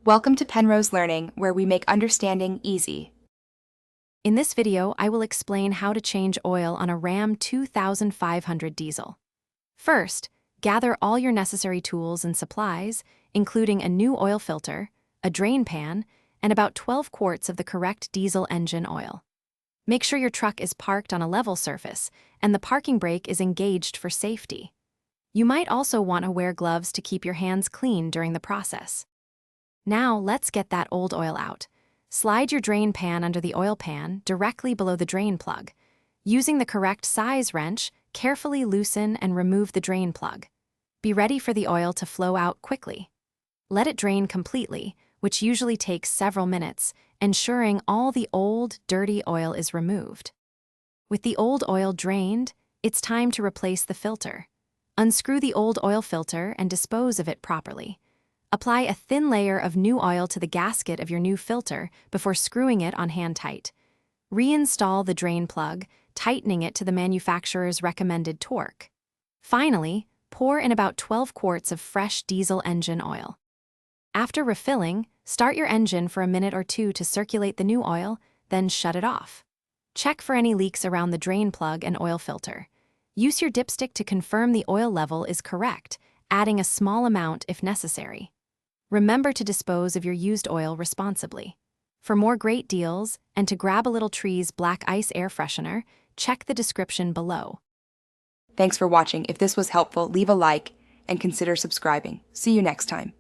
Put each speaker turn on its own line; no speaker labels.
Welcome to Penrose Learning, where we make understanding easy.
In this video, I will explain how to change oil on a Ram 2500 diesel. First, gather all your necessary tools and supplies, including a new oil filter, a drain pan, and about 12 quarts of the correct diesel engine oil. Make sure your truck is parked on a level surface and the parking brake is engaged for safety. You might also want to wear gloves to keep your hands clean during the process. Now, let's get that old oil out. Slide your drain pan under the oil pan directly below the drain plug. Using the correct size wrench, carefully loosen and remove the drain plug. Be ready for the oil to flow out quickly. Let it drain completely, which usually takes several minutes, ensuring all the old, dirty oil is removed. With the old oil drained, it's time to replace the filter. Unscrew the old oil filter and dispose of it properly. Apply a thin layer of new oil to the gasket of your new filter before screwing it on hand tight. Reinstall the drain plug, tightening it to the manufacturer's recommended torque. Finally, pour in about 12 quarts of fresh diesel engine oil. After refilling, start your engine for a minute or two to circulate the new oil, then shut it off. Check for any leaks around the drain plug and oil filter. Use your dipstick to confirm the oil level is correct, adding a small amount if necessary. Remember to dispose of your used oil responsibly. For more great deals and to grab a little Tree's Black Ice air freshener, check the description below.
Thanks for watching. If this was helpful, leave a like and consider subscribing. See you next time.